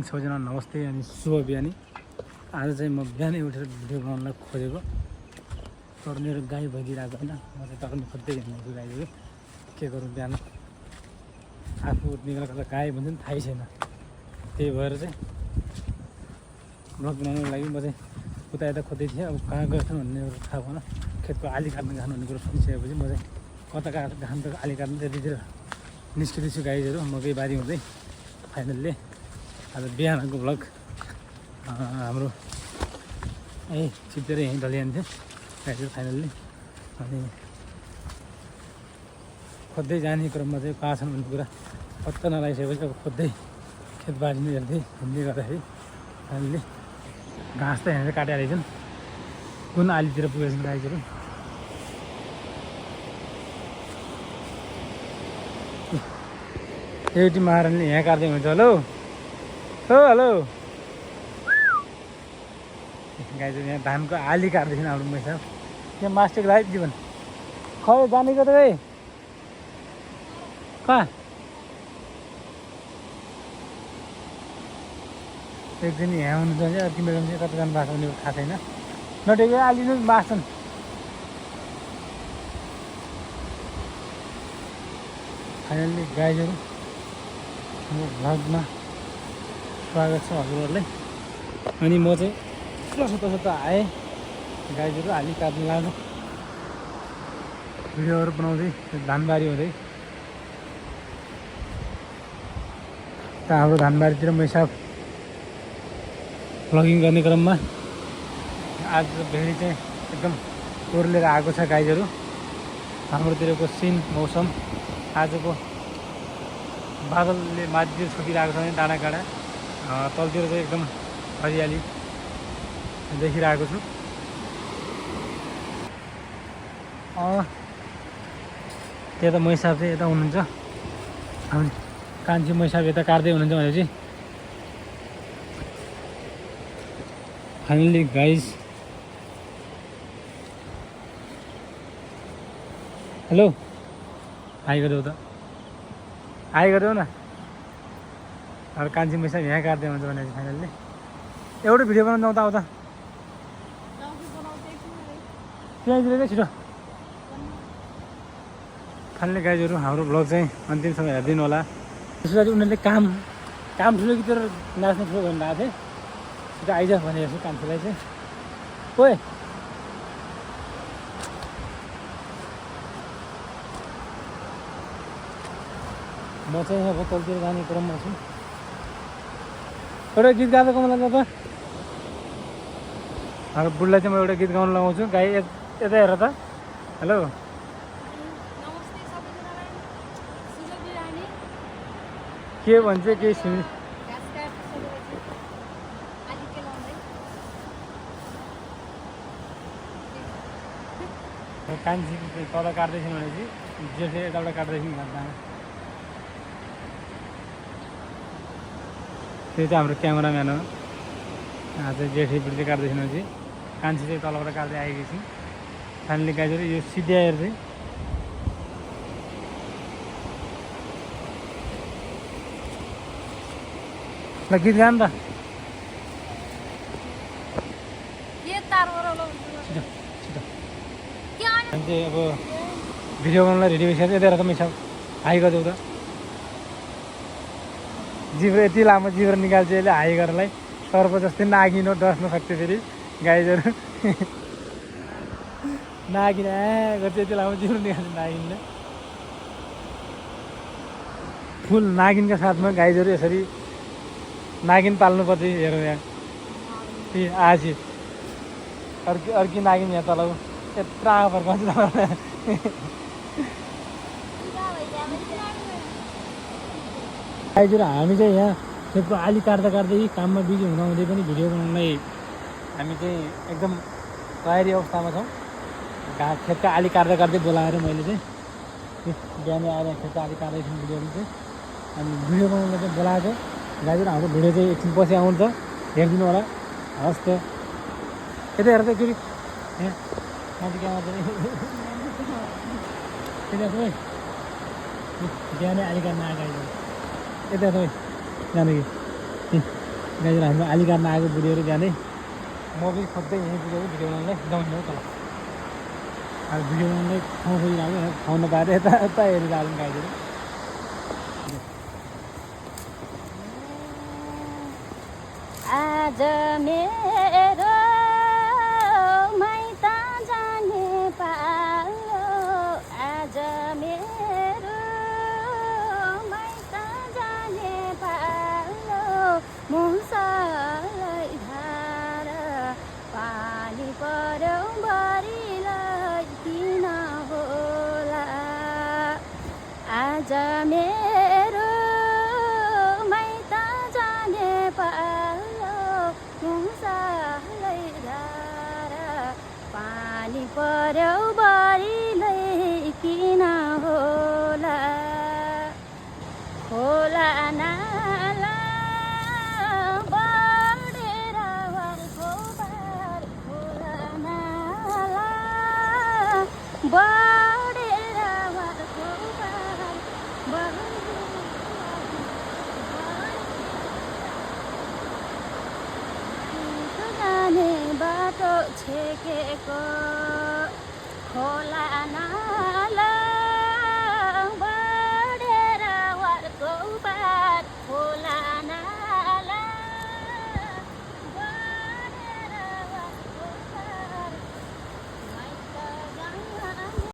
सबैजना नमस्ते अनि शुभ बिहानी। आज चाहिँ म बिहानै उठेर भिडियो बनाउनलाई खोजेको, तर मेरो गाई भइदिरहेको होइन। म चाहिँ टर्ने खोज्दै हिँड्दैछु गाईहरू। के गरौँ, बिहान आफू निकालेको त गाई भन्छ नि थाहै छैन। त्यही भएर चाहिँ ब्लग बनाउनको लागि म चाहिँ उता यता खोज्दै थिएँ। अब कहाँ गएको भन्ने थाहा भएन। खेतको आली काट्न गएको भन्ने कुरो सुनिसकेपछि म चाहिँ कता गएको त आली काट्नु त्यतितिर निस्किँदैछु गाईहरू मकै बारी हुँदै। फाइनल्ली आज बिहानको भ्लग हाम्रो चिप्लेर यहीँ ढलिहाल्ने थियो गाईहरू फाइनल्ली। अनि खोज्दै जाने क्रममा चाहिँ कहाँ छन् भन्ने कुरा पत्ता नलागिसकेपछि अब खोज्दै खेतबारीमा हेर्दै हिँड्दै गर्दाखेरि फाइनल्ली घाँस त हेरेर काटिहालेको छन्। कुन आलीतिर पुगेछन् गाईहरू। एउटी महारानीले यहाँ काट्दै हुन्छ। हेलो हो, हेलो। गाईहरू यहाँ धानको आली काट्दैछन् हाम्रो मैसा। यहाँ मास्टरको लाइफ जीवन खै जाने कता गए कहाँ। एकदिन यहाँ हुनुहुन्छ भने अर्को बेला चाहिँ कता जानु भएको भने थाहा छैन। नटेको आली नै बाँच्छन्। फाइनल्ली गाईहरू हाम्रो भ्लगमा स्वागत छ हजुरहरूलाई। अनि म चाहिँ जसो आएँ गाईहरू आली काट्नु लाग्यो, भिडियोहरू बनाउँदै धानबारी हुँदै। त हाम्रो धानबारीतिर मैसा भ्लगिङ गर्ने क्रममा आज भेडी चाहिँ एकदम ओर्लेर आएको छ गाईहरू। हाम्रोतिरको सिन मौसम आजको बादलले माझतिर छोपिरहेको छ भने डाँडा काँडा तलतिर चाहिँ एकदम हरियाली देखिरहेको छु। त्यहाँ त मैसाब चाहिँ यता हुनुहुन्छ, हामी कान्छी मैसाब यता काट्दै हुनुहुन्छ भनेपछि फाइनल्ली गाइज। हेलो, हाई गरिदेऊ त, हाई गरिदेऊ न। अब कान्छी मैसाब यहाँ काट्दै हुन्छ भनेपछि फाइनल्ली एउटा भिडियो बनाउनु जाउँ त। आउँदा त्यहीँतिर चाहिँ छिटो। फाइनल्ली गाईहरू हाम्रो भ्लग चाहिँ अन्तिमसम्म हेरिदिनु होला। त्यसको लागि उनीहरूले काम ठुलो कि तेरो नाच्ने ठुलो भनिरहेको थिएँ। छिटो आइज भनेको छु कान्छीलाई चाहिँ। ओए म चाहिँ यहाँ तलतिर जाने क्रममा छु। एउटा गीत गाएको मलाई त हाम्रो बुढलाई चाहिँ म एउटा गीत गाउन लगाउँछु। गाई यता हेर त। हेलो, के भन्छ केही सुनि। कान्छी तल काट्दैछन् भनेपछि जेठले यताबाट काट्दैछन् घरमा। त्यो चाहिँ हाम्रो क्यामेराम्यान हो। आज जेठीपट्टि काट्दैछन् भनेपछि कान्छी चाहिँ तलबाट काट्दै आएकी छिन्। फाइनली गाईहरू यो सिद्ध्याएर चाहिँ ल गीत गान त। हामी चाहिँ अब भिडियो बनाउनलाई रेडी भइसकेको छ। यता हेर त मैसा, हाई गरिदेऊ त। जिब्रो यति लामो जिब्रो निकाल्छ यसले हाई गर्नलाई। सर्प जस्तै नागिन डस्न सक्छ फेरि गाईहरू। नागिन गर्छ, यति लामो जिब्रो निकाल्छ नागिनले। फुल नागिनका साथमा गाईहरू यसरी नागिन पाल्नुपर्छ। हेरौँ यहाँ आजी अर्की नागिन यहाँ तल यत्रो आँखा फर्काउँछ। गाईहरू हामी चाहिँ यहाँ खेतको आली काट्दा काममा बिजी हुँदाहुँदै पनि भिडियो बनाउनलाई हामी चाहिँ एकदम तयारी अवस्थामा छौँ। खेतको आली काट्दै बोलाएर मैले चाहिँ बिहानै आएर खेतको आली काट्दैछु भिडियोहरू चाहिँ। अनि भिडियो बनाउनलाई चाहिँ बोलाएको। गाईहरू हाम्रो भिडियो चाहिँ एकछिन पछि आउँछ, हेरिदिनु होला। हस् त, यता हेर त एकचोटि यहाँ माथि क्यामेरा चाहिँ बिहानै आली काट्न आएको गाईहरू यता तपाईँ जानु कि गाईहरू हाम्रो आली काट्न आएको बुढीहरू बिहानै म पनि खोज्दै यहीँ पुगेको भिडियो बनाउनलाई जाउँ तल अब भिडियो बनाउनलाई ठाउँ खोजिरहेको ठाउँ नपाएर यता यता हेरिरहेको गाईहरू आज मेरो माइत जाने पालो आज मेरो माइत जाने पालो मुसालाई धार पानी पर्यो बढीलाई किन होला आज मेरो माइत जाने पालो मुसालाई धार पानी पर्यो बढीलाई किन होला खोला नाला बढेर वारको पार खोला नाला बढेर वारको पार जाने बाटो छेकेको खोला नाला